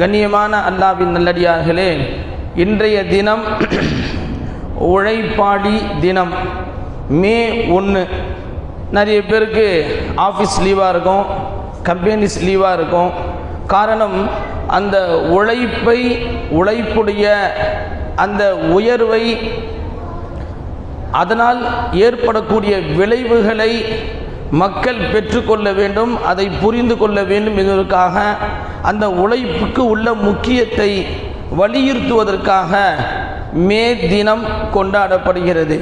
கண்ணியமான அல்லாஹ்வின் நல்லடியார்களே, இன்றைய தினம் உழைப்பாளி தினம். மே 1. நிறைய பேருக்கு ஆஃபீஸ் லீவாக இருக்கும், கம்பெனிஸ் லீவாக இருக்கும். காரணம், அந்த உழைப்புடைய அந்த உயர்வை, அதனால் ஏற்படக்கூடிய விளைவுகளை மக்கள் பெற்றுக்கொள்ள வேண்டும், அதை புரிந்து கொள்ள வேண்டும் என்பதற்காக, அந்த உழைப்புக்கு உள்ள முக்கியத்தை வலியுறுத்துவதற்காக மே தினம் கொண்டாடப்படுகிறது.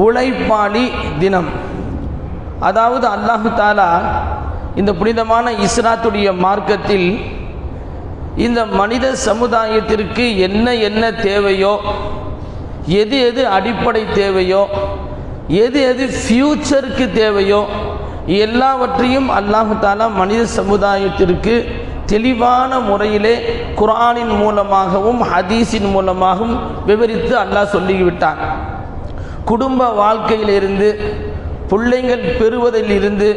உழைப்பாளி தினம். அதாவது அல்லாஹு தாலா இந்த புனிதமான இஸ்லாத்துடைய மார்க்கத்தில் இந்த மனித சமுதாயத்திற்கு என்ன தேவையோ, எது அடிப்படை தேவையோ, எது ஃபியூச்சருக்கு தேவையோ, எல்லாவற்றையும் அல்லாஹு தாலா மனித சமுதாயத்திற்கு தெளிவான முறையிலே குர்ஆனின் மூலமாகவும் ஹதீஸின் மூலமாகவும் விவரித்து அல்லாஹ் சொல்லிவிட்டான். குடும்ப வாழ்க்கையிலிருந்து, பிள்ளைகள் பெறுவதிலிருந்து,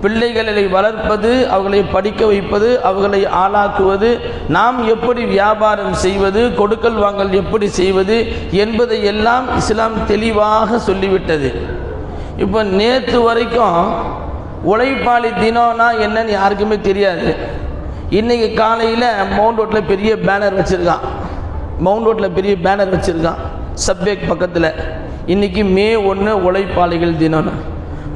பிள்ளைகளை வளர்ப்பது, அவர்களை படிக்க வைப்பது, அவர்களை ஆளாக்குவது, நாம் எப்படி வியாபாரம் செய்வது, கொடுக்கல் வாங்கல் எப்படி செய்வது என்பதை எல்லாம் இஸ்லாம் தெளிவாக சொல்லிவிட்டது. இப்போ நேற்று வரைக்கும் உழைப்பாளி தினம்னா என்னன்னு யாருக்குமே தெரியாது. இன்றைக்கி காலையில் மவுண்ட் ரோட்டில் பெரிய பேனர் வச்சுருக்கான், சப்வேக் பக்கத்தில். இன்றைக்கி மே 1 உழைப்பாளிகள் தினம்னு.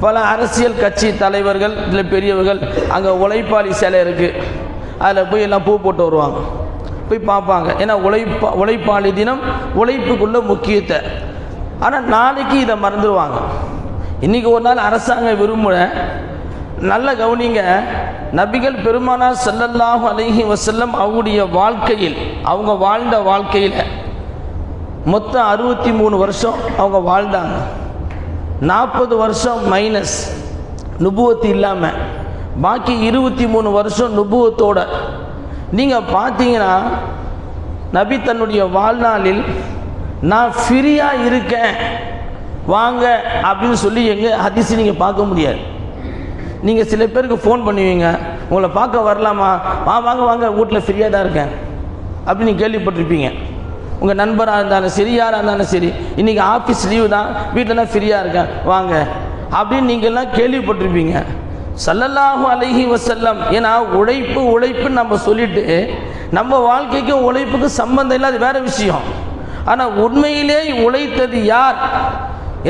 பல அரசியல் கட்சி தலைவர்கள், இதில் பெரியவர்கள், அங்கே உழைப்பாளி சிலை இருக்குது, அதில் போய் எல்லாம் பூ போட்டு வருவாங்க, போய் பார்ப்பாங்க. ஏன்னா உழைப்பாளி தினம், உழைப்புக்குள்ள முக்கியத்தை. ஆனால் நாளைக்கு இதை மறந்துடுவாங்க. இன்றைக்கி ஒரு நாள் அரசாங்கம் விரும்புகிற, நல்ல கவனிங்க, நபிகள் பெருமானார் ஸல்லல்லாஹு அலைஹி வஸல்லம் அவருடைய வாழ்க்கையில், அவங்க வாழ்ந்த வாழ்க்கையில் மொத்தம் 63 வருஷம் அவங்க வாழ்ந்தாங்க. 40 வருஷம் மைனஸ் நுபுவத்து இல்லாமல், பாக்கி 23 வருஷம் நுபுவத்தோட. நீங்கள் பார்த்தீங்கன்னா நபி தன்னுடைய வாழ்நாளில் நான் ஃப்ரீயாக இருக்கேன் வாங்க அப்படின்னு சொல்லி எங்கள் ஹதீஸ் நீங்கள் பார்க்க முடியாது. நீங்கள் சில பேருக்கு ஃபோன் பண்ணுவீங்க, உங்களை பார்க்க வரலாமா, வாங்க வீட்டில் ஃப்ரீயாக தான் இருக்கேன் அப்படின்னு நீங்கள் கேள்விப்பட்டிருப்பீங்க. உங்கள் நண்பராக இருந்தாலும் சரி, யாராக இருந்தாலும் சரி, இன்றைக்கி ஆஃபீஸ் லீவு தான், வீட்டில் தான் ஃப்ரீயாக இருக்கேன் வாங்க அப்படின்னு நீங்கள்லாம் கேள்விப்பட்டிருப்பீங்க. ஸல்லல்லாஹு அலைஹி வஸல்லம். ஏன்னா உழைப்புன்னு நம்ம சொல்லிட்டு நம்ம வாழ்க்கைக்கும் உழைப்புக்கும் சம்பந்தம் இல்லை, அது வேறு விஷயம். ஆனால் உண்மையிலே உழைத்தது யார்,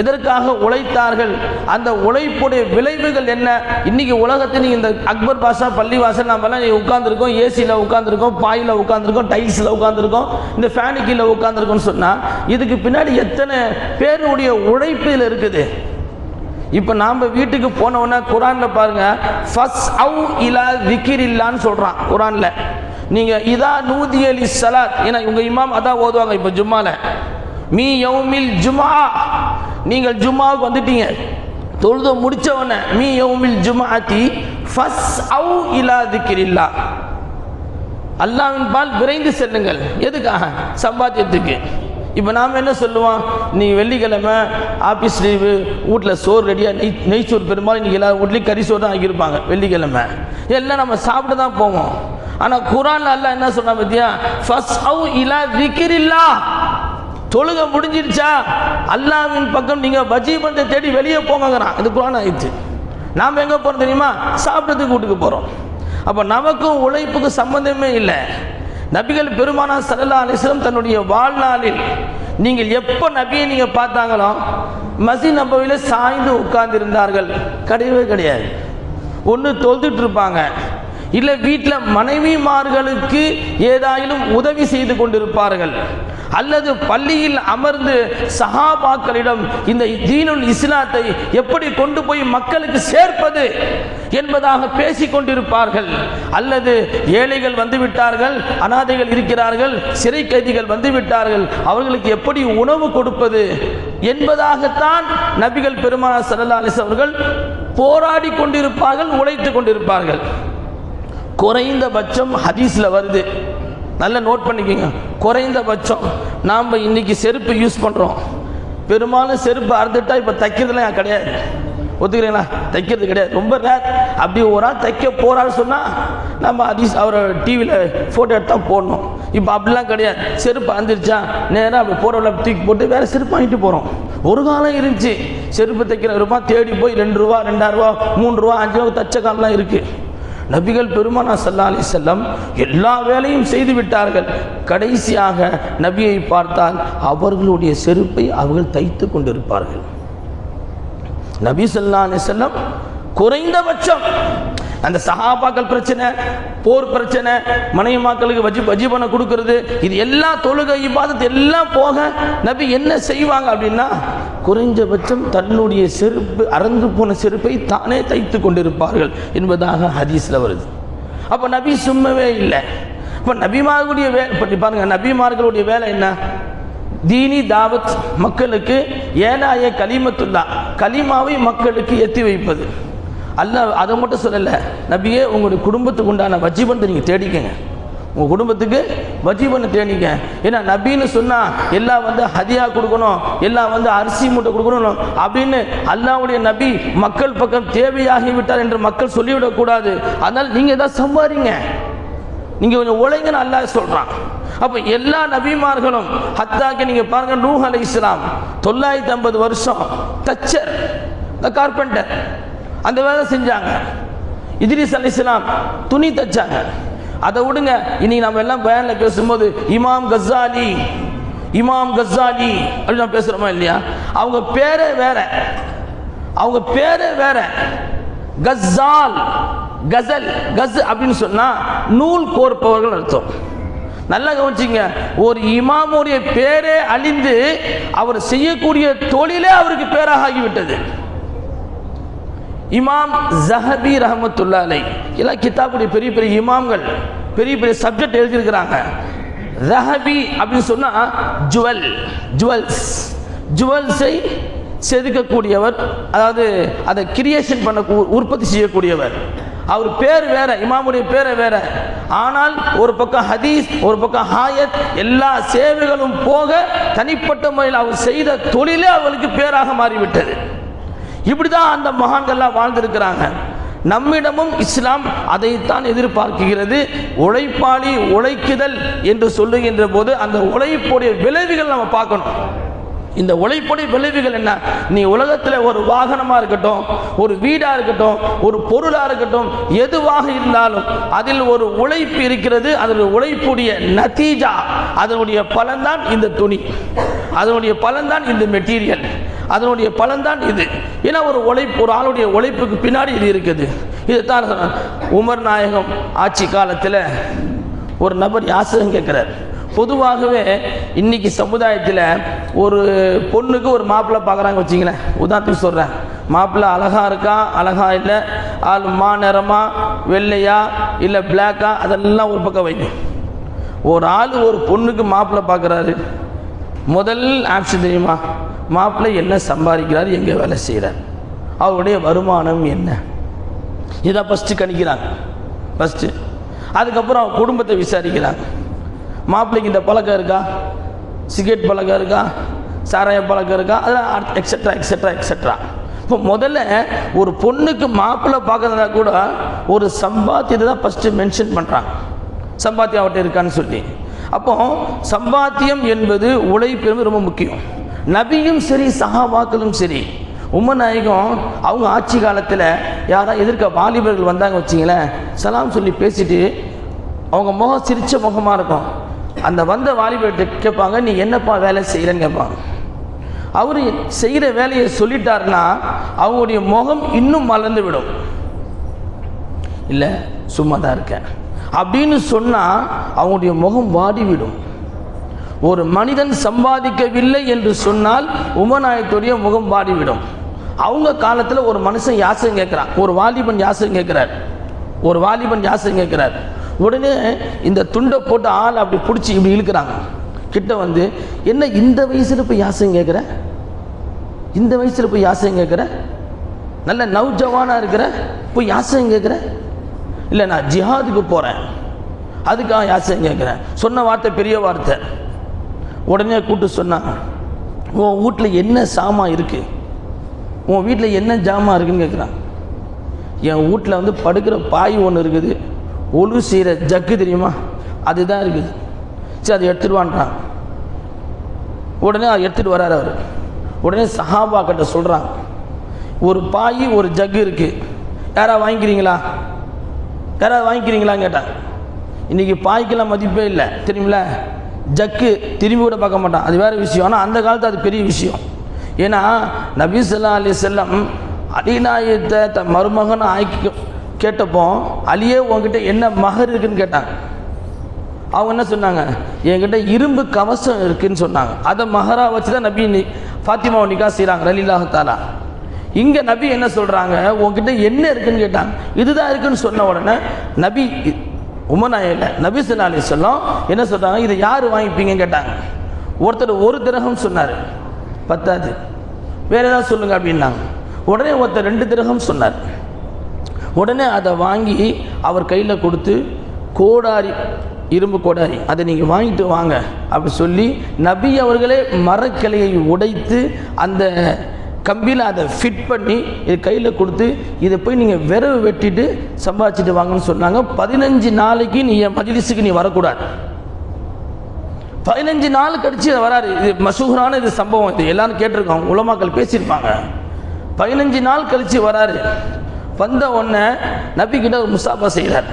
எதற்காக உழைத்தார்கள், அந்த உழைப்புடைய விளைவுகள் என்ன? இன்றைக்கி உலகத்தில் இந்த அக்பர் பாஷா பள்ளிவாசல் நம்மலாம் உட்காந்துருக்கோம், ஏசியில் உட்காந்துருக்கோம், பாயில் உட்காந்துருக்கோம், டைல்ஸில் உட்காந்துருக்கோம், இந்த ஃபேனு கீழே உட்காந்துருக்கோம்னு சொன்னால் இதுக்கு பின்னாடி எத்தனை பேருடைய உழைப்பில் இருக்குது. இப்போ நாம் வீட்டுக்கு போனோன்னா குரானில் பாருங்கள், ஃபஸ் அவு இலா திக்ரில்லான்னு சொல்கிறான் குரானில். நீங்கள் இதா நூதிய லிஸ்ஸலாத், ஏன்னா உங்கள் இமாம் அதான் ஓதுவாங்க. இப்போ ஜும்மாவில் மீ யௌமில் ஜும்ஆ, நீங்கள் ஜும்மாவுக்கு வந்துட்டீங்க, தொழுது முடித்தவன மீ யௌமில் ஜும்ஆத்தி ஃபஸ் அவு இலா திக்ரில்லா, அல்லாஹ்வின் பால் விரைந்து செல்லுங்கள். எதுக்காக? சம்பாத்தியத்துக்கு. இப்போ நாம் என்ன சொல்லுவோம், நீங்கள் வெள்ளிக்கிழமை ஆஃபீஸ் லீவு, வீட்டில் சோறு ரெடியாக, நெய்ச்சோறு பெரும்பாலும் இன்றைக்கி எல்லா வீட்லேயும் கறி சோறு தான் ஆகியிருப்பாங்க. வெள்ளிக்கிழமை எல்லாம் நம்ம சாப்பிட்டு தான் போவோம். ஆனால் குர்ஆன்ல அல்லாஹ் என்ன சொன்னா பத்தியா, ஃபஸ் அவு இலா திக்ரில்லா, தொழுக முடிஞ்சிருச்சா அல்லாஹ்வின் பக்கம் நீங்கள் வஜீபத்தை தேடி வெளியே போங்கிறான். இது குர்ஆன் ஆயிடுச்சு. நாம் எங்கே போகிறோம் தெரியுமா? சாப்பிட்றதுக்கு வீட்டுக்கு போகிறோம். அப்போ நமக்கும் உழைப்புக்கும் சம்பந்தமே இல்லை. நபிகள் பெருமானார் ஸல்லல்லாஹு அலைஹி வஸல்லம் தன்னுடைய வாழ்நாளில் நீங்கள் எப்போ நபியை நீங்கள் பார்த்தாங்களோ மஸ்ஜித் நபவியில் சாய்ந்து உட்கார்ந்திருந்தார்கள்? கிடையாது. ஒன்று தொழுதுட்டு இருப்பாங்க, இல்லை வீட்டில் மனைவிமார்களுக்கு ஏதாயிலும் உதவி செய்து கொண்டிருப்பார்கள், அல்லது பள்ளியில் அமர்ந்து சஹாபாக்களிடம் இந்த தீனுல் இஸ்லாத்தை எப்படி கொண்டு போய் மக்களுக்கு சேர்ப்பது என்பதாக பேசி கொண்டிருப்பார்கள், அல்லது ஏழைகள் வந்துவிட்டார்கள், அனாதைகள் இருக்கிறார்கள், சிறை கைதிகள் வந்துவிட்டார்கள், அவர்களுக்கு எப்படி உணவு கொடுப்பது என்பதாகத்தான் நபிகள் பெருமானார் ஸல்லல்லாஹு அலைஹி வஸல்லம் அவர்கள் போராடி கொண்டிருப்பார்கள், உழைத்து கொண்டிருப்பார்கள். குறைந்தபட்சம் ஹதீஸில் வருது, நல்லா நோட் பண்ணிக்கோங்க. குறைந்தபட்சம் நாம் இன்றைக்கி செருப்பு யூஸ் பண்ணுறோம், பெரும்பாலும் செருப்பு அறுத்துட்டா இப்போ தைக்கிறதுலாம் கிடையாது. ஒத்துக்கிறீங்களா? தைக்கிறது கிடையாது, ரொம்ப ரேர். அப்படி ஒரு ஆள் தைக்க போகிறான்னு சொன்னால் நம்ம அவரை டிவியில் ஃபோட்டோ எடுத்து தான் போடணும். இப்போ அப்படிலாம் கிடையாது. செருப்பு அந்துருச்சா நேராக அப்படி போகிறவள தூக்கி போட்டு வேறு செருப்பு வாங்கிட்டு போகிறோம். ஒரு காலம் இருந்துச்சு, செருப்பு தைக்கிற ரூபாய் தேடி போய் 2 ரூபா 2000 ரூபா 3 ரூபா 5 ரூபா தச்ச காலம்லாம் இருக்குது. நபிகள் பெருமானார் ஸல்லல்லாஹு அலைஹி வஸல்லம் எல்லா வேலையும் செய்து விட்டார்கள். கடைசியாக நபியை பார்த்தால் அவர்களுடைய செருப்பை அவர்கள் தைத்து கொண்டிருப்பார்கள். நபி ஸல்லல்லாஹு அலைஹி வஸல்லம் குறைந்தபட்சம் அந்த சஹாபாக்கள் பிரச்சனை, போர் பிரச்சனை, மனைவி மக்களுக்கு வஜிபனை கொடுக்கறது, இது எல்லா தொழுகை இபாதத் எல்லாம் போக நபி என்ன செய்வாங்க அப்படின்னா குறைஞ்சபட்சம் தன்னுடைய செருப்பு, அறந்து போன செருப்பை தானே தைத்து கொண்டிருப்பார்கள் என்பதாக ஹதீஸில் வருது. அப்போ நபி சும்மவே இல்லை. இப்போ நபிமார்களுடைய வேலை பற்றி பாருங்க. நபிமார்களுடைய வேலை என்ன? தீனி தாவத், மக்களுக்கு ஏனாய கலிமத்துல்லா, கலிமாவை மக்களுக்கு எத்தி வைப்பது. அல்லாஹ் அதை மட்டும் சொல்லலை, நபியே உங்களுடைய குடும்பத்துக்கு உண்டான வஜிபத்தை நீங்கள் தேடிக்கங்க, உங்கள் குடும்பத்துக்கு வஜிபனை தேடிக்க. ஏன்னா நபின்னு சொன்னால் எல்லாம் ஹதியா கொடுக்கணும், எல்லாம் அரிசி மூட்டை கொடுக்கணும் அப்படின்னு அல்லாஹ்வுடைய நபி மக்கள் பக்கம் தேவையாகிவிட்டார் என்று மக்கள் சொல்லிவிடக்கூடாது. அதனால் நீங்கள் தான் சம்பாதிங்க, நீங்கள் கொஞ்சம் உழைங்கன்னு அல்லாஹ் சொல்கிறான். அப்போ எல்லா நபிமார்களும் ஹத்தாக்கு நீங்கள் பாருங்கள், நூஹ் அலைஹிஸ்ஸலாம் 950 வருஷம் தச்சர், கார்பெண்டர், அந்த வேலை செஞ்சாங்க. இத்ரீஸ் அலைஹிஸ்ஸலாம் துணி தச்சாங்க. அதை விடுங்க, இன்னைக்கு நம்ம எல்லாம் பயானில் பேசும்போது இமாம் கஸ்ஸாலி அப்படின்னு நம்ம பேசுகிறோமா இல்லையா? அவங்க பேரே வேற, அவங்க பேரே வேற. கஸ்ஸால், கசல், கஸ் அப்படின்னு சொன்னால் நூல் கோர்ப்பவர்கள் அர்த்தம். நல்லா கவனிச்சிங்க, ஒரு இமாமுடைய பேரே அழிந்து அவர் செய்யக்கூடிய தொழிலே அவருக்கு பேராக ஆகிவிட்டது. இமாம் ஸஹபி ரஹ்மத்துல்லாஹி அலைஹி எல்லாம் கிதாபுடைய பெரிய பெரிய இமாம்கள், பெரிய பெரிய சப்ஜெக்ட் எழுதியிருக்கிறாங்க. ஸஹபி அப்படின்னு சொன்னால் ஜுவல்ஸை செதுக்கக்கூடியவர், அதாவது அதை கிரியேஷன் பண்ண உற்பத்தி செய்யக்கூடியவர். அவர் பேர் வேற, இமாமுடைய பேரை வேற. ஆனால் ஒரு பக்கம் ஹதீஸ், ஒரு பக்கம் ஹாயத், எல்லா சேவைகளும் போக தனிப்பட்ட முறையில் அவர் செய்த தொழிலே அவர்களுக்கு பேராக மாறிவிட்டது. இப்படிதான் அந்த மகான்கள்லாம் வாழ்ந்திருக்கிறாங்க. நம்மிடமும் இஸ்லாம் அதைத்தான் எதிர்பார்க்கிறது. உழைப்பாளி, உழைக்குதல் என்று சொல்லுகின்ற போது அந்த உழைப்புடைய விளைவுகள் நம்ம பார்க்கணும். இந்த உழைப்புடைய விளைவுகள் என்ன? நீ உலகத்தில் ஒரு வாகனமாக இருக்கட்டும், ஒரு வீடாக இருக்கட்டும், ஒரு பொருளாக இருக்கட்டும், எதுவாக இருந்தாலும் அதில் ஒரு உழைப்பு இருக்கிறது. அதில் உழைப்புடைய நதீஜா, அதனுடைய பலன்தான் இந்த துணி, அதனுடைய பலன்தான் இந்த மெட்டீரியல், அதனுடைய பலன்தான் இது. ஏன்னா ஒரு உழைப்பு, ஒரு ஆளுடைய உழைப்புக்கு பின்னாடி இது இருக்குது. இதுதான் உமர் நாயகம் ஆட்சி காலத்தில் ஒரு நபர் யாசகம் கேட்குறார். பொதுவாகவே இன்றைக்கி சமுதாயத்தில் ஒரு பொண்ணுக்கு ஒரு மாப்பிள்ளை பார்க்குறாங்க வச்சிங்களேன், உதாரணத்துக்கு சொல்கிறேன், மாப்பிள்ளை அழகாக இருக்கா, அழகா இல்லை, ஆள் நிறமா, வெள்ளையா இல்லை பிளாக்கா, அதெல்லாம் ஒரு பக்கம் வைங்க. ஒரு ஆள் ஒரு பொண்ணுக்கு மாப்பிள்ளை பார்க்குறாரு, முதல் ஆப்ஷன் தெரியுமா? மாப்பிள்ளை என்ன சம்பாதிக்கிறார், எங்கே வேலை செய்கிறார், அவருடைய வருமானம் என்ன, இதை ஃபஸ்ட்டு கணிக்கிறாங்க ஃபஸ்ட்டு. அதுக்கப்புறம் குடும்பத்தை விசாரிக்கிறாங்க. மாப்பிள்ளைக்கு இந்த பழக்கம் இருக்கா, சிகரெட் பழக்கம் இருக்கா, சாராய பழக்கம் இருக்கா, அதெல்லாம் எக்ஸெட்ரா எக்ஸெட்ரா எக்ஸெட்ரா. இப்போ முதல்ல ஒரு பொண்ணுக்கு மாப்பிள்ளை பார்க்கறதா கூட ஒரு சம்பாத்தியத்தை தான் ஃபஸ்ட்டு மென்ஷன் பண்ணுறாங்க, சம்பாத்தியம் அவர்கிட்ட இருக்கான்னு சொல்லி. அப்போ சம்பாத்தியம் என்பது உழைப்பு என்பது ரொம்ப முக்கியம். நபியும் சரி, சஹாபாக்களும் சரி, உம்மர் நாயகம் அவங்க ஆட்சி காலத்தில் யாராவது எதிர்க்க வாலிபர்கள் வந்தாங்க வச்சிங்களேன், சலாம் சொல்லி பேசிட்டு அவங்க முகம் சிரித்த முகமாக இருக்கும். அந்த வந்த வாலிபர்கிட்ட கேட்பாங்க, நீ என்னப்பா வேலை செய்கிறேன்னு கேட்பாங்க. அவர் செய்கிற வேலையை சொல்லிட்டாருன்னா அவங்களுடைய முகம் இன்னும் மலர்ந்து விடும். இல்லை சும்மா தான் இருக்கேன் அப்படின்னு சொன்னால் அவங்களுடைய முகம் வாடிவிடும். ஒரு மனிதன் சம்பாதிக்கவில்லை என்று சொன்னால் உமநாயகத்துடைய முகம் வாடிவிடும். அவங்க காலத்தில் ஒரு மனுஷன் யாசகம் கேட்குறான், ஒரு வாலிபன் யாசகம் கேட்குறார். உடனே இந்த துண்டை போட்டு ஆள் அப்படி பிடிச்சி இப்படி இழுக்கிறாங்க. கிட்ட வந்து, என்ன இந்த வயசில் போய் யாசகம் கேட்குற, நல்ல நவ்ஜவானாக இருக்கிற, போய் யாசகம் கேட்குற? இல்லை நான் ஜிஹாதுக்கு போகிறேன், அதுக்காக யாசகம் கேட்குறேன். சொன்ன வார்த்தை பெரிய வார்த்தை. உடனே கூப்பிட்டு சொன்னாங்க, உன் வீட்டில் என்ன சாமான் இருக்குது, உன் வீட்டில் என்ன ஜாமான் இருக்குன்னு கேட்குறான். என் வீட்டில் வந்து படுக்கிற பாய் ஒன்று இருக்குது, ஒழு செய்கிற ஜக்கு தெரியுமா, அதுதான் இருக்குது. சரி அதை எடுத்துடுவான்றான். உடனே அதை எடுத்துகிட்டு வர்றார் அவர். உடனே சஹாபாக்கிட்ட சொல்கிறாங்க, ஒரு பாய் ஒரு ஜக்கு இருக்குது, யாராவது வாங்கிக்கிறீங்களா, யாராவது வாங்கிக்கிறீங்களான்னு கேட்டாங்க. இன்றைக்கி பாய்க்கெல்லாம் மதிப்பே இல்லை தெரியுமில்ல. ஜக்கு திரும்பி கூட பார்க்க மாட்டான், அது வேறு விஷயம். ஆனால் அந்த காலத்து அது பெரிய விஷயம். ஏன்னா நபி ஸல்லல்லாஹு அலைஹி வஸல்லம் அலிநாயகத்தை தன் மருமகனை ஆக்கி கேட்டப்போ, அலியே உங்ககிட்ட என்ன மகர் இருக்குன்னு கேட்டாங்க. அவங்க என்ன சொன்னாங்க, என்கிட்ட இரும்பு கவசம் இருக்குன்னு சொன்னாங்க. அதை மகராக வச்சு தான் நபி ஃபாத்திமாவை நிக்கா செய்கிறாங்க ரலியல்லாஹு தஆலா. இங்கே நபி என்ன சொல்கிறாங்க, உங்ககிட்ட என்ன இருக்குன்னு கேட்டாங்க. இதுதான் இருக்குன்னு சொன்ன உடனே நபி உமனாயில் நபி ஸல்லல்லாஹு அலைஹி வஸல்லம் என்ன சொல்கிறாங்க, இதை யார் வாங்கிப்பீங்கன்னு கேட்டாங்க. ஒருத்தர் ஒரு திரகம் சொன்னார், பத்தாது, வேறு ஏதாவது சொல்லுங்கள் அப்படின்னாங்க. உடனே ஒருத்தர் 2 திரகம் சொன்னார். உடனே அதை வாங்கி அவர் கையில் கொடுத்து, கோடாரி, இரும்பு கோடாரி, அதை நீங்கள் வாங்கிட்டு வாங்க அப்படி சொல்லி நபி அவர்களே மரக்கிளையை உடைத்து அந்த கம்பியில் அதை ஃபிட் பண்ணி இது கையில் கொடுத்து, இதை போய் நீங்கள் விரவு வெட்டிட்டு சம்பாதிச்சுட்டு வாங்கன்னு சொன்னாங்க. 15 நாளைக்கு நீ என் மஜ்லிஸுக்கு நீ வரக்கூடாது. 15 நாள் கழிச்சு வராரு. இது மஷூரான இது சம்பவம், இது எல்லாரும் கேட்டிருக்கோம், உலமாக்கள் பேசியிருப்பாங்க. 15 நாள் கழிச்சு வராரு. வந்த உடனே நபிக்கிட்ட ஒரு முசாபா செய்கிறார்.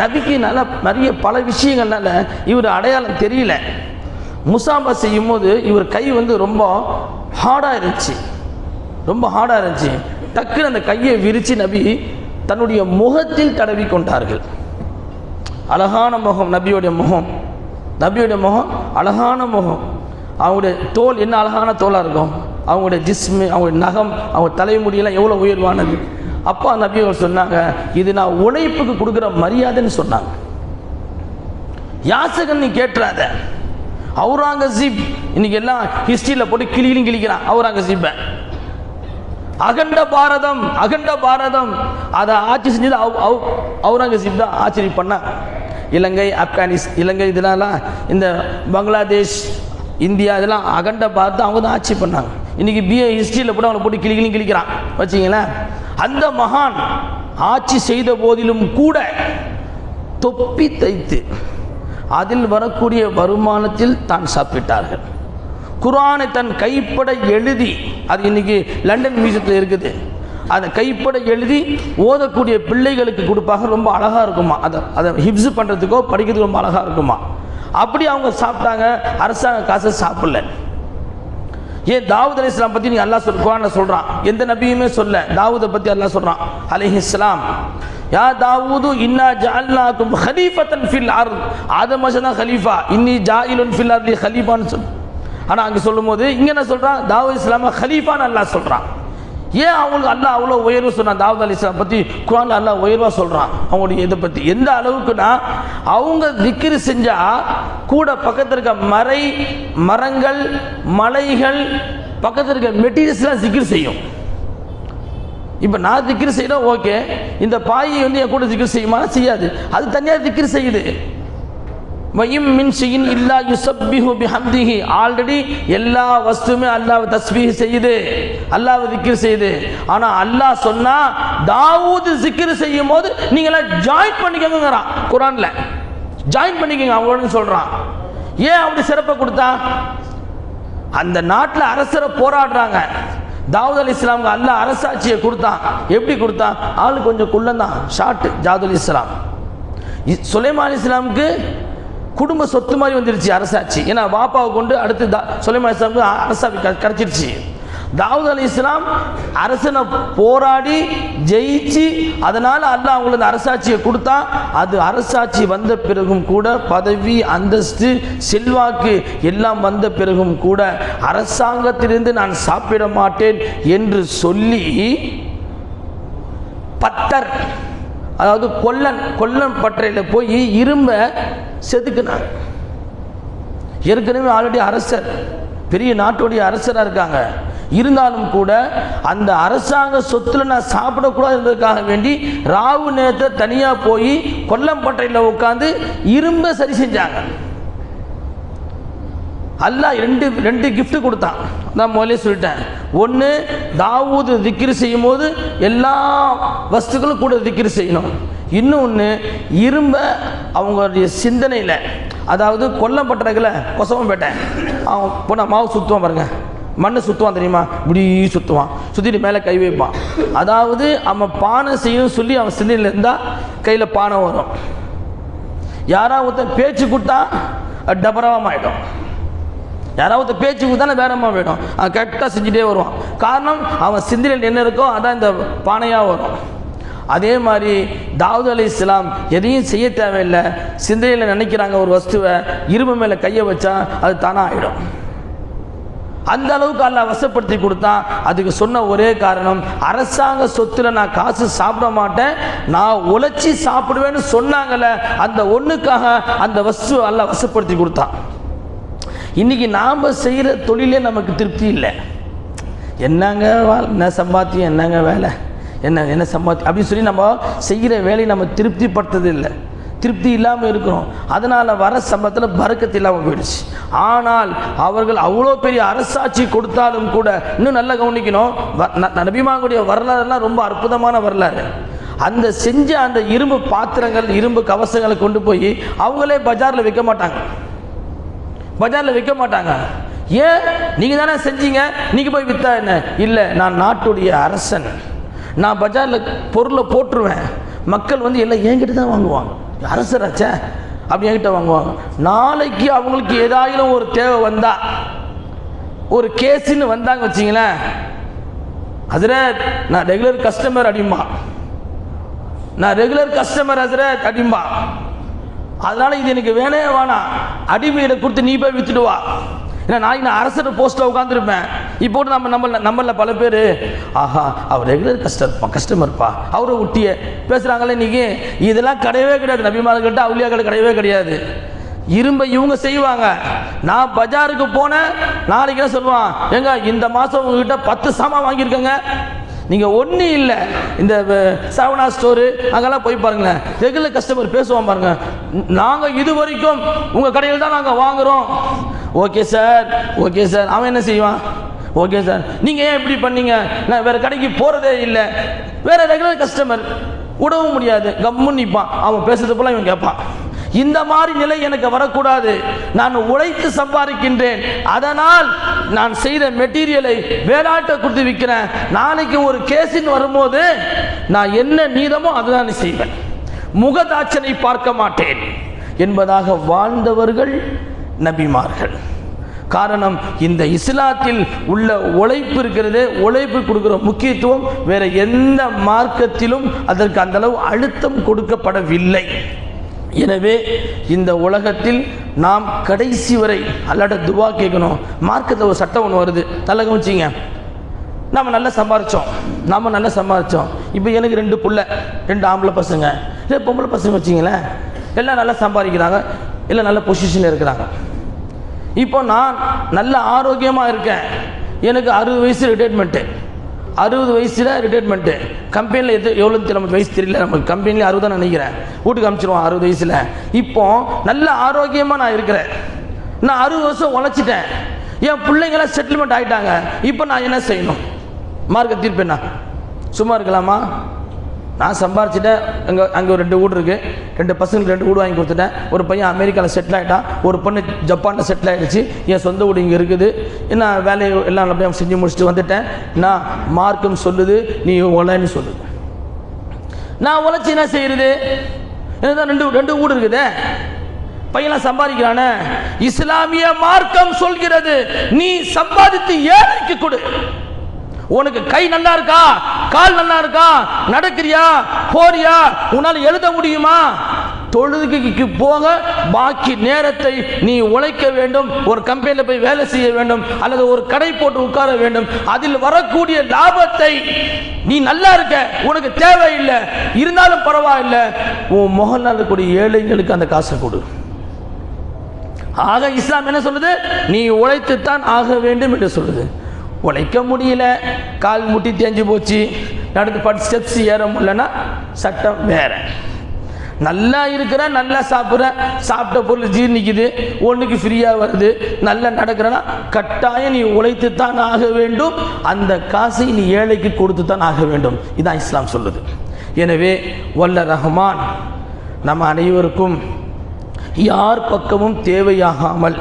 நபிக்கு நல்லா நிறைய பல விஷயங்கள்னால இவர் அடையாளம் தெரியல. முசாபா செய்யும் போது இவர் கை வந்து ரொம்ப ஹார்டாக இருந்துச்சு, ரொம்ப ஹார்டாக இருந்துச்சு. டக்குன்னு அந்த கையை விரித்து நபி தன்னுடைய முகத்தில் தடவி கொண்டார்கள். அழகான முகம் நபியோடைய முகம், நபியோடைய முகம் அழகான முகம். அவங்களுடைய தோல் என்ன அழகான தோலாக இருக்கும், அவங்களுடைய ஜிஸ்மு, அவங்களுடைய நகம், அவங்க தலைமுடியெல்லாம் எவ்வளோ உயர்வானது. அப்பா நபி அவர் சொன்னாங்க, இது நான் உழைப்புக்கு கொடுக்குற மரியாதைன்னு சொன்னாங்க. யாசகன் நீ கேட்டுறாத. அவுரங்கசீப் இன்னைக்கு எல்லாம் ஹிஸ்ட்ரியில் போட்டு கிளிக்கிறான் அவுரங்கசீப்பை. அகண்ட பாரதம், அகண்ட பாரதம் அதை ஆட்சி செஞ்சது அவுரங்கசீப் தான் ஆட்சி பண்ணான். இலங்கை, இலங்கை இதெல்லாம், இந்த பங்களாதேஷ், இந்தியா, இதெல்லாம் அகண்ட பாரதம் அவங்க தான் ஆட்சி பண்ணாங்க. இன்றைக்கி பிஏ ஹிஸ்ட்ரியில் போட்டு அவங்களை போட்டு கிளிக்கிறான் வச்சிங்களேன். அந்த மகான் ஆட்சி செய்த போதிலும் கூட தொப்பி தைத்து அதில் வரக்கூடிய வருமானத்தில் தான் சாப்பிட்டார்கள். குர்ஆனை தன் கைப்பட எழுதி, அது இன்னைக்கு லண்டன் மியூசியத்தில் இருக்குது, அதை கைப்பட எழுதி ஓதக்கூடிய பிள்ளைகளுக்கு கொடுப்பாங்க. ரொம்ப அழகாக இருக்குமா, அதை ஹிப்ஸ் பண்ணுறதுக்கோ படிக்கிறதுக்கு ரொம்ப அழகாக இருக்குமா. அப்படி அவங்க சாப்பிட்டாங்க, அரசாங்க காசை சாப்பிடல. ஏன் தாவூத் அலைஹிஸ்ஸலாம் பற்றி நீங்கள் அல்லாஹ் குர்ஆனில் சொல்கிறான், எந்த நபியுமே சொல்ல. தாவூதை பற்றி அல்லாஹ் சொல்கிறான் அலைஹிஸ்ஸலாம், யா தாவூது இன்னா ஜஅல்னாகும் ஹலீஃபத்தன் ஃபில் அர்த். ஆதம் தான் ஹலீஃபா, இன்னி ஜாயிலுன் ஃபில் அர்தி ஹலீஃபான்னு சொல். ஆனால் அங்கே சொல்லும் போது இங்கே என்ன சொல்கிறான், தாவூத் இஸ்லாமை ஹலீஃபான்னு அல்லாஹ் சொல்கிறான். ஏன் அவங்களுக்கு அல்லாஹ் அவ்வளோ உயர்வு சொன்னான் தாவூத் அலைஹிஸ்ஸலாம் பற்றி குர்ஆனில் அல்லாஹ் உயர்வாக சொல்கிறான். அவங்களுடைய இதை பற்றி எந்த அளவுக்குன்னா, அவங்க திக்ர் செஞ்சால் கூட பக்கத்தில் இருக்க மரங்கள், மலைகள், பக்கத்தில் இருக்க மெட்டீரியல்ஸ்லாம் திக்ர் செய்யும். இப்போ நான் திக்ர் செய்யணும், ஓகே, இந்த பாயை வந்து என் கூட திக்ர் செய்யுமா, செய்யாது, அது தனியாக திக்ர் செய்யுது. வயும் மின் ஷைஇன் இல்லா யுஸப்பிஹு பிஹம்திஹி, ஆல்ரெடி எல்லா வஸ்துமே அல்லாஹ் தஸ்பீஹ் செய்யுது, அல்லாஹ் திக்ர் செய்யுது. ஆனால் அல்லாஹ் சொன்னா தாவூத் திக்ர் செய்யும் போது நீங்களாம் ஜாயின் பண்ணிக்கோங்கிறான் குர்ஆன்ல, ஜாயின் பண்ணிக்கோங்க அவங்களோட சொல்றான். ஏன் அப்படி சிறப்பை கொடுத்தா, அந்த நாட்டில் அரசரை போராடுறாங்க. தாவூத் அலைஹிஸ்ஸலாமுக்கு அல்லாஹ் அரசாட்சியை கொடுத்தான். எப்படி கொடுத்தான், ஆளு கொஞ்சம் குள்ளந்தான், ஷார்ட். தாவூத் அலைஹிஸ்ஸலாம், சுலைமான் அலைஹிஸ்ஸலாமுக்கு குடும்ப சொத்து மாதிரி வந்துருச்சு அரசாட்சி. ஏன்னா பாப்பாவை கொண்டு அடுத்து சுலைமான் அலைஹிஸ்ஸலாமுக்கு அரசாட்சி கிடைச்சிருச்சு. தாவூத் அலைஹிஸ்ஸலாம் அரசனை போராடி ஜெயிச்சு, அதனால் அல்லாஹ் அவங்களுக்கு அரசாட்சியை கொடுத்தா. அது அரசாட்சி வந்த பிறகும் கூட, பதவி, அந்தஸ்து, செல்வாக்கு எல்லாம் வந்த பிறகும் கூட அரசாங்கத்திலிருந்து நான் சாப்பிட மாட்டேன் என்று சொல்லி பத்தர், அதாவது கொல்லன் பட்டறையில் போய் இரும்பை செதுக்கினார். ஏற்கனவே ஆல்ரெடி அரசர், பெரிய நாட்டுடைய அரசராக இருக்காங்க. இருந்தாலும் கூட அந்த அரசாங்க சொத்துல நான் சாப்பிடக்கூடாது என்பதற்காக வேண்டி ராவு நேரத்தை தனியாக போய் கொல்லம்பட்டையில் உட்காந்து இரும்பை சரி செஞ்சாங்க. அல்லாஹ் ரெண்டு கிஃப்ட் கொடுத்தான். நான் முதலே சொல்லிட்டேன். ஒன்று, தாவூது திக்ரு செய்யும் போது எல்லா வஸ்துக்களும் கூட திக்ரு செய்யணும். இன்னொன்று, இரும்பை அவங்களுடைய சிந்தனையில், அதாவது கொல்லப்பட்டறதுல கொசவம்பேட்டேன் அவன் போனால் மாவு சுற்றுவான் பாருங்க, மண்ணை சுற்றுவான் தெரியுமா, இப்படி சுற்றுவான், சுற்றிட்டு மேலே கை வைப்பான். அதாவது அவன் பானை செய்யணும்னு சொல்லி அவன் சிந்தனையில் இருந்தால் கையில் பானை வரும். யாராவது பேச்சு கொடுத்தா டபரவமாயிடும், யாராவது பேச்சு கொடுத்தா வேறமாக போயிடும். அவன் கரெக்டாக செஞ்சுட்டே வருவான். காரணம், அவன் சிந்தனையில் என்ன இருக்கோ அதான் இந்த பானையாக வரும். அதே மாதிரி தாவூத் அலைஹிஸ்ஸலாம் எதையும் செய்ய தேவையில்லை, சிந்தனையில் நினைக்கிறாங்க ஒரு வஸ்துவை, இரும்பு மேலே கையை வச்சா அது தானாக ஆகிடும். அந்த அளவுக்கு அல்லாஹ் வசப்படுத்தி கொடுத்தான். அதுக்கு சொன்ன ஒரே காரணம், அரசாங்க சொத்துல நான் காசு சாப்பிட மாட்டேன், நான் உழைச்சி சாப்பிடுவேன்னு சொன்னாங்கல்ல, அந்த ஒன்றுக்காக அந்த வஸ்து அல்லாஹ் வசப்படுத்தி கொடுத்தான். இன்னைக்கு நாம் செய்கிற தொழிலே நமக்கு திருப்தி இல்லை. என்னங்க என்ன சம்பாத்தியம், என்னங்க வேலை, என்ன சம்பாத்தியம் அப்படின்னு சொல்லி நம்ம செய்கிற வேலையை நம்ம திருப்திப்படுத்துறது இல்லை, திருப்தி இல்லாமல் இருக்கிறோம். அதனால் வர சம்பளத்தில் பரக்கத்து இல்லாமல் போயிடுச்சு. ஆனால் அவர்கள் அவ்வளோ பெரிய அரசாட்சி கொடுத்தாலும் கூட, இன்னும் நல்லா கவனிக்கணும், நபிமாவுடைய வரலாறுலாம் ரொம்ப அற்புதமான வரலாறு. அந்த செஞ்ச அந்த இரும்பு பாத்திரங்கள், இரும்பு கவசங்களை கொண்டு போய் அவங்களே பஜாரில் விற்க மாட்டாங்க, பஜாரில் விற்க மாட்டாங்க. ஏன்? நீங்கள் தானே செஞ்சீங்க, நீங்கள் போய் விற்றா என்ன? இல்லை, நான் நாட்டுடைய அரசன், நான் பஜாரில் பொருளை போட்டுருவேன், மக்கள் வந்து எல்லாம் என்கிட்ட தான் வாங்குவாங்க, அரசராச்சே அப்படி என்கிட்ட வாங்குவாங்க. நாளைக்கு அவங்களுக்கு ஏதாயிலும் ஒரு தேவை வந்தா, ஒரு கேஸுன்னு வந்தாங்க வச்சிங்களேன், ஹஸ்ரத் நான் ரெகுலர் கஸ்டமர் அடிமா, நான் ரெகுலர் கஸ்டமர் ஹஸ்ரத் அடிமா, அதனால இது எனக்கு வேணே வேணாம், அடிமையில கொடுத்து நீ போய் வித்துட்டு வா. ஏன்னா நாளைக்கு நான் அரசர் போஸ்ட்டில் உட்காந்துருப்பேன். இப்போ நம்மள பல பேர், ஆஹா அவர் ரெகுலர் கஸ்டமர்ப்பா அவரை ஒட்டிய பேசுகிறாங்களே இன்றைக்கி. இதெல்லாம் கிடையவே கிடையாது, நபிமார்கள்ட்ட அவுலியாக்கள் கிடையவே கிடையாது. இரும்பை இவங்க செய்வாங்க. நான் பஜாருக்கு போனேன், நாளைக்கு என்ன சொல்லுவான், ஏங்க இந்த மாதம் உங்ககிட்ட 10 சாமான் வாங்கியிருக்கேங்க. நீங்கள் ஒன்றும் இல்லை, இந்த சரவணா ஸ்டோரு அங்கெல்லாம் போய் பாருங்களேன், ரெகுலர் கஸ்டமர் பேசுவான் பாருங்கள், நாங்கள் இது வரைக்கும் உங்கள் கடையில் தான் நாங்கள் வாங்குகிறோம். Okay sir, okay sir. அவன் என்ன செய்வான், ஓகே சார் நீங்கள் ஏன் இப்படி பண்ணீங்க, நான் வேறு கடைக்கு போகிறதே இல்லை. வேறு ரெகுலர் கஸ்டமர் விடவும் முடியாது, கம்முன்னு நிற்பான், அவன் பேசுறது போல இவன் கேட்பான். இந்த மாதிரி நிலை எனக்கு வரக்கூடாது. நான் உழைத்து சம்பாதிக்கின்றேன், அதனால் நான் செய்த மெட்டீரியலை வேளாட்டை கொடுத்து விற்கிறேன். நாளைக்கு ஒரு கேஸின் வரும்போது நான் என்ன நீதமோ அதுதான் செய்வேன், முகதாட்சனை பார்க்க மாட்டேன் என்பதாக வாழ்ந்தவர்கள் நபிமார்கள். காரணம், இந்த இஸ்லாத்தில் உள்ள உழைப்பு இருக்கிறதே, உழைப்பு கொடுக்கிற முக்கியத்துவம் வேற எந்த மார்க்கத்திலும் அதற்கு அந்த அளவு அழுத்தம் கொடுக்கப்படவில்லை. எனவே இந்த உலகத்தில் நாம் கடைசி வரை அல்லாஹ்ட்ட துவா கேட்கணும். மார்க்கத்தில் ஒரு சட்டம் ஒன்று வருது, நல்லா கவனிச்சிங்க. நாம் நல்லா சம்பாதிச்சோம், இப்போ எனக்கு 2 புள்ள, 2 ஆம்பளை பசங்க, இல்லை பொம்பளை பசங்க வச்சிங்களேன், எல்லாம் நல்லா சம்பாதிக்கிறாங்க, எல்லாம் நல்ல பொசிஷனில் இருக்கிறாங்க. இப்போ நான் நல்ல ஆரோக்கியமாக இருக்கேன், எனக்கு 60 வயசு ரிட்டைர்மெண்ட்டு, 60 வயசில் ரிட்டைர்மெண்ட்டு. கம்பெனியில் எவ்வளோ நமக்கு வயசு தெரியல, நமக்கு கம்பெனியில் 60 தான் நினைக்கிறேன், வீட்டுக்கு அனுப்பிச்சிடுவோம் 60 வயசில். இப்போ நல்ல ஆரோக்கியமாக நான் இருக்கிறேன், நான் 60 வருஷம் உழைச்சிட்டேன், என் பிள்ளைங்களாம் செட்டில்மெண்ட் ஆகிட்டாங்க. இப்போ நான் என்ன செய்யணும்? மார்க்க தீர்ப்பு என்ன? சும்மா இருக்கலாமா? நான் சம்பாரிச்சிட்டேன், அங்கே ஒரு 2 வீடு இருக்குது, 2 பசங்களுக்கு 2 வீடு வாங்கி கொடுத்துட்டேன். ஒரு பையன் அமெரிக்காவில் செட்டில் ஆகிட்டான், ஒரு பொண்ணு ஜப்பானில் செட்டில் ஆகிடுச்சு, என் சொந்த வீடு இங்கே இருக்குது, நான் வேலையை எல்லாம் அப்படியே செஞ்சு முடிச்சுட்டு வந்துட்டேன். நான் மார்க்கம் சொல்லுது நீ உழைன்னு சொல்லுது, நான் உழைச்சி என்ன செய்யறது? எனக்கு தான் 2 வீடு இருக்குதே, பையன்லாம் சம்பாதிக்கிறானே. இஸ்லாமிய மார்க்கம் சொல்கிறது நீ சம்பாதித்து ஏழைக்கு கொடு. உனக்கு கை நல்லா இருக்கா, கால் நல்லா இருக்கா, நடக்கிறியா, போறியா, உன்னால் எழுத முடியுமா, தொழுகைக்கு போக பாக்கி நேரத்தை நீ உழைக்க வேண்டும், ஒரு கம்பெனியில் போய் வேலை செய்ய வேண்டும், அல்லது ஒரு கடை போட்டு உட்கார வேண்டும். அதில் வரக்கூடிய லாபத்தை நீ நல்லா இருக்க, உனக்கு தேவையில்லை, இருந்தாலும் பரவாயில்லை, உன் முகல்ல இருக்கக்கூடிய ஏழைகளுக்கு அந்த காசை கொடு. ஆக இஸ்லாம் என்ன சொல்லுது? நீ உழைத்துத்தான் ஆக வேண்டும் என்று சொல்லுது. உழைக்க முடியல, கால் முட்டி தேஞ்சு போச்சு, நடந்து 10 ஸ்டெப்ஸ் ஏற முடியலன்னா சட்டம் வேற. நல்லா இருக்கிற, நல்லா சாப்பிட்ற, சாப்பிட்ட பொருள் ஜீர்ணிக்குது, ஒன்றுக்கு ஃப்ரீயாக வருது, நல்லா நடக்கிறனா கட்டாயம் நீ உழைத்து தான் ஆக வேண்டும். அந்த காசை நீ ஏழைக்கு கொடுத்து தான் ஆக வேண்டும். இதான் இஸ்லாம் சொல்லுது. எனவே வல்ல ரஹ்மான் நம்ம அனைவருக்கும் யார் பக்கமும் தேவையாகாமல்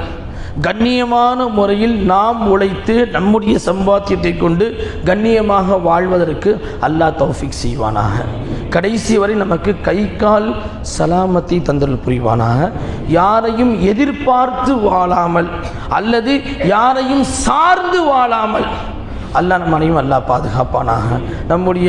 கண்ணியமான முறையில் நாம் உழைத்து நம்முடைய சம்பாத்தியத்தை கொண்டு கண்ணியமாக வாழ்வதற்கு அல்லாஹ் தௌஃபீக் செய்வானாக. கடைசி வரை நமக்கு கை கால் சலாமத்தை தந்தல் புரிவானாக. யாரையும் எதிர்பார்த்து வாழாமல் அல்லது யாரையும் சார்ந்து வாழாமல் அல்லாஹ் நம் அனைவரும் அல்லாஹ் பாதுகாப்பானாக. நம்முடைய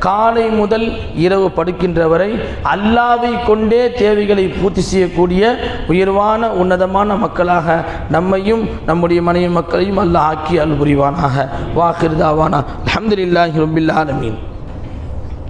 காலை முதல் இரவு படுக்கின்ற வரை அல்லாவை கொண்டே தேவைகளை பூர்த்தி செய்யக்கூடிய உயர்வான உன்னதமான மக்களாக நம்மையும் நம்முடைய மனைவி மக்களையும் அல்லாஹ் ஆக்கி அருள் புரிவானாக. வாஹிர் தாவானா அல்ஹம்துலில்லாஹி ரப்பில் ஆலமீன்.